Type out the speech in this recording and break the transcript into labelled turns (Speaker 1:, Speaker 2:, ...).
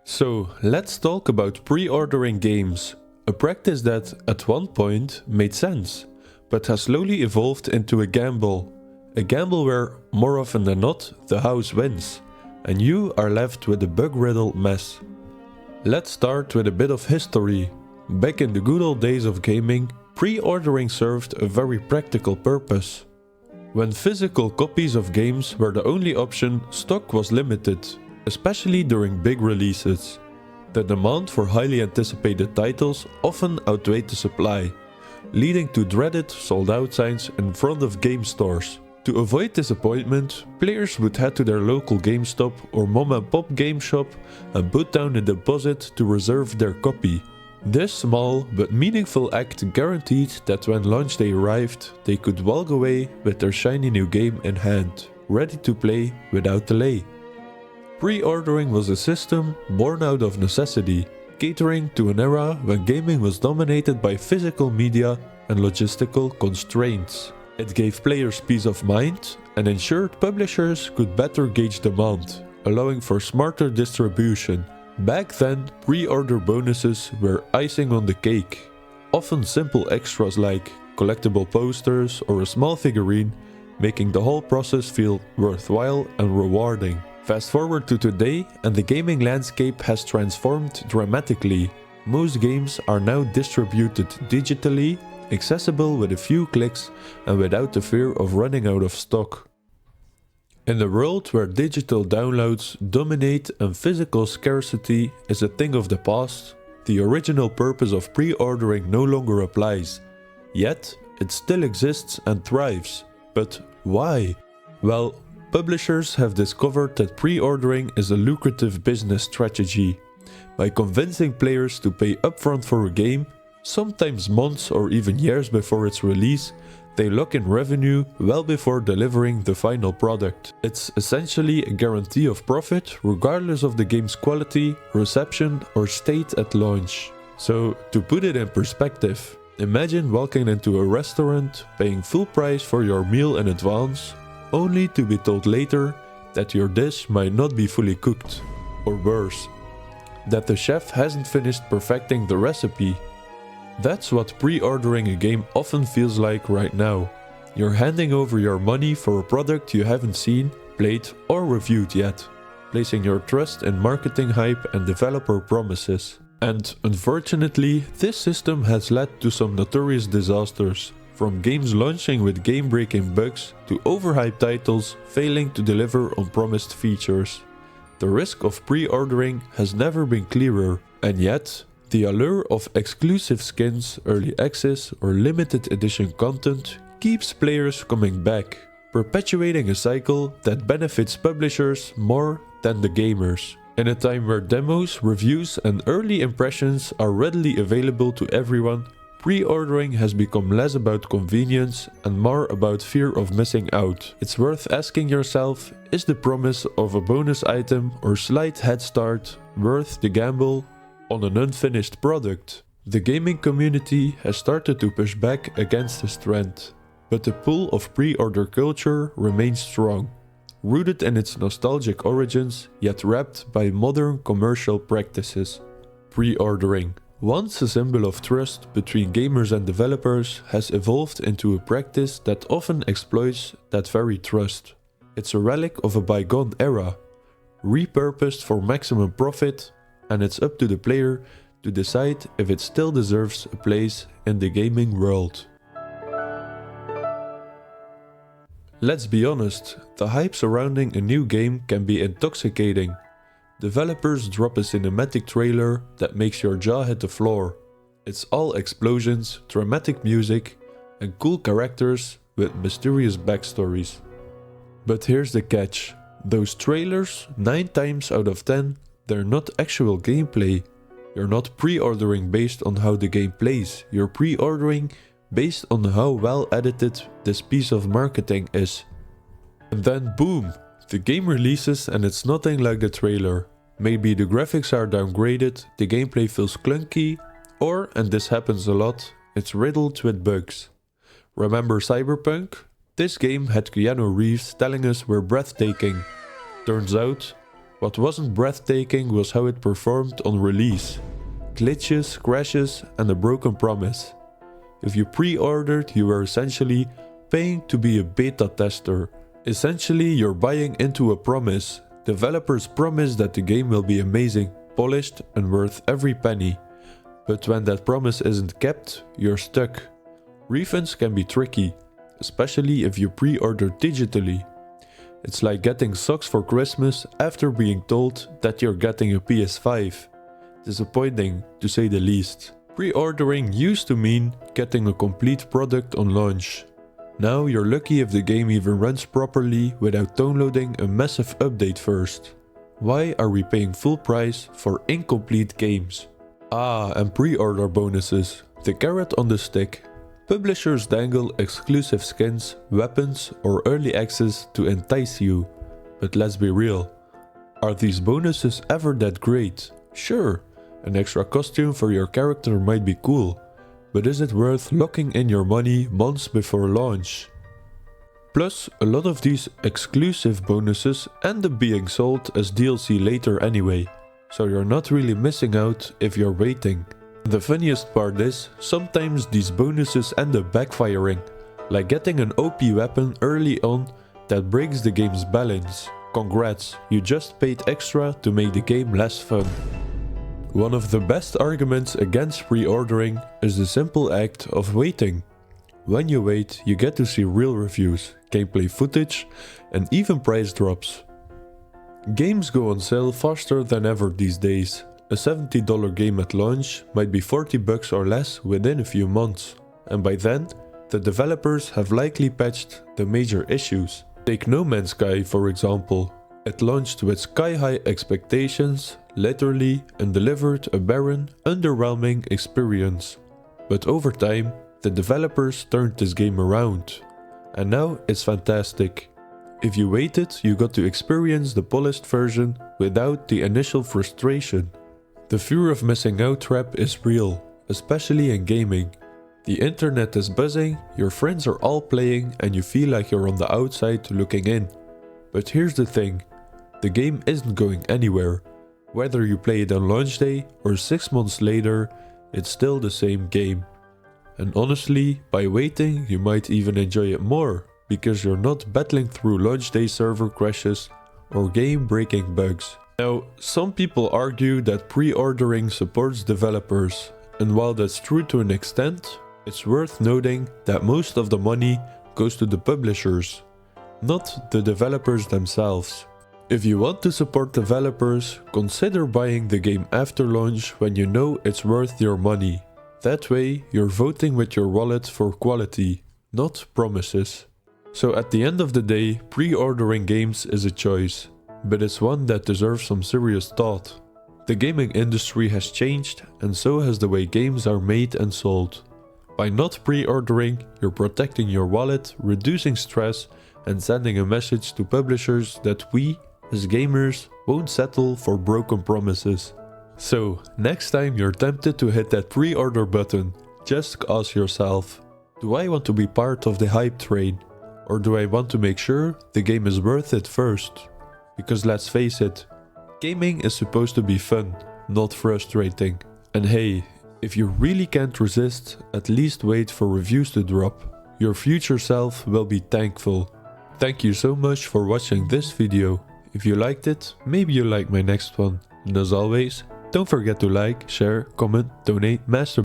Speaker 1: So let's talk about pre-ordering games, a practice that at one point made sense, but has slowly evolved into a gamble where more often than not the house wins, and you are left with a bug-riddled mess. Let's start with a bit of history. Back in the good old days of gaming, pre-ordering served a very practical purpose. When physical copies of games were the only option, stock was limited, especially during big releases. The demand for highly anticipated titles often outweighed the supply, leading to dreaded sold-out signs in front of game stores. To avoid disappointment, players would head to their local GameStop or mom-and-pop game shop and put down a deposit to reserve their copy. This small but meaningful act guaranteed that when launch day arrived, they could walk away with their shiny new game in hand, ready to play without delay. Pre-ordering was a system born out of necessity, catering to an era when gaming was dominated by physical media and logistical constraints. It gave players peace of mind and ensured publishers could better gauge demand, allowing for smarter distribution. Back then, pre-order bonuses were icing on the cake. Often simple extras like collectible posters or a small figurine, making the whole process feel worthwhile and rewarding. Fast forward to today and the gaming landscape has transformed dramatically. Most games are now distributed digitally, accessible with a few clicks and without the fear of running out of stock. In a world where digital downloads dominate and physical scarcity is a thing of the past, the original purpose of pre-ordering no longer applies. Yet, it still exists and thrives. But why? Well, publishers have discovered that pre-ordering is a lucrative business strategy. By convincing players to pay upfront for a game, sometimes months or even years before its release, they lock in revenue well before delivering the final product. It's essentially a guarantee of profit regardless of the game's quality, reception or state at launch. So, to put it in perspective, imagine walking into a restaurant, paying full price for your meal in advance, only to be told later that your dish might not be fully cooked, or worse, that the chef hasn't finished perfecting the recipe. That's what pre-ordering a game often feels like right now. You're handing over your money for a product you haven't seen, played or reviewed yet, placing your trust in marketing hype and developer promises. And unfortunately, this system has led to some notorious disasters, from games launching with game-breaking bugs to overhyped titles failing to deliver on promised features. The risk of pre-ordering has never been clearer, and yet, the allure of exclusive skins, early access or limited edition content keeps players coming back, perpetuating a cycle that benefits publishers more than the gamers. In a time where demos, reviews and early impressions are readily available to everyone, pre-ordering has become less about convenience and more about fear of missing out. It's worth asking yourself, is the promise of a bonus item or slight head start worth the gamble on an unfinished product? The gaming community has started to push back against this trend, but the pull of pre-order culture remains strong, rooted in its nostalgic origins yet wrapped by modern commercial practices. Pre-ordering, once a symbol of trust between gamers and developers, has evolved into a practice that often exploits that very trust. It's a relic of a bygone era, repurposed for maximum profit, and it's up to the player to decide if it still deserves a place in the gaming world. Let's be honest, the hype surrounding a new game can be intoxicating. Developers drop a cinematic trailer that makes your jaw hit the floor. It's all explosions, dramatic music, and cool characters with mysterious backstories. But here's the catch. Those trailers, 9 times out of 10, they're not actual gameplay. You're not pre-ordering based on how the game plays. You're pre-ordering based on how well edited this piece of marketing is. And then boom, the game releases and it's nothing like the trailer. Maybe the graphics are downgraded, the gameplay feels clunky, or, and this happens a lot, it's riddled with bugs. Remember Cyberpunk? This game had Keanu Reeves telling us we're breathtaking. Turns out, What wasn't breathtaking was how it performed on release. Glitches, crashes, and a broken promise. If you pre-ordered, you were essentially paying to be a beta tester. Essentially, you're buying into a promise. Developers promise that the game will be amazing, polished, and worth every penny. But when that promise isn't kept, you're stuck. Refunds can be tricky, especially if you pre-order digitally. It's like getting socks for Christmas after being told that you're getting a PS5. Disappointing, to say the least. Pre-ordering used to mean getting a complete product on launch. Now you're lucky if the game even runs properly without downloading a massive update first. Why are we paying full price for incomplete games? And pre-order bonuses. The carrot on the stick. Publishers dangle exclusive skins, weapons, or early access to entice you. But let's be real. Are these bonuses ever that great? Sure, an extra costume for your character might be cool. But is it worth locking in your money months before launch? Plus, a lot of these exclusive bonuses end up being sold as DLC later anyway, so you're not really missing out if you're waiting. The funniest part is, sometimes these bonuses end up backfiring, like getting an OP weapon early on that breaks the game's balance. Congrats, you just paid extra to make the game less fun. One of the best arguments against pre-ordering is the simple act of waiting. When you wait, you get to see real reviews, gameplay footage, and even price drops. Games go on sale faster than ever these days. A $70 game at launch might be $40 or less within a few months, and by then, the developers have likely patched the major issues. Take No Man's Sky for example. It launched with sky-high expectations, literally, and delivered a barren, underwhelming experience. But over time, the developers turned this game around, and now it's fantastic. If you waited, you got to experience the polished version without the initial frustration. The fear of missing out trap is real, especially in gaming. The internet is buzzing, your friends are all playing, and you feel like you're on the outside looking in. But here's the thing. The game isn't going anywhere. Whether you play it on launch day or 6 months later, it's still the same game. And honestly, by waiting, you might even enjoy it more, because you're not battling through launch day server crashes or game-breaking bugs. Now, some people argue that pre-ordering supports developers, and while that's true to an extent, it's worth noting that most of the money goes to the publishers, not the developers themselves. If you want to support developers, consider buying the game after launch when you know it's worth your money. That way, you're voting with your wallet for quality, not promises. So at the end of the day, pre-ordering games is a choice, but it's one that deserves some serious thought. The gaming industry has changed, and so has the way games are made and sold. By not pre-ordering, you're protecting your wallet, reducing stress, and sending a message to publishers that we, as gamers, won't settle for broken promises. So, next time you're tempted to hit that pre-order button, just ask yourself, do I want to be part of the hype train? Or do I want to make sure the game is worth it first? Because let's face it, gaming is supposed to be fun, not frustrating. And hey, if you really can't resist, at least wait for reviews to drop. Your future self will be thankful. Thank you so much for watching this video. If you liked it, maybe you'll like my next one. And as always, don't forget to like, share, comment, donate, masturbate.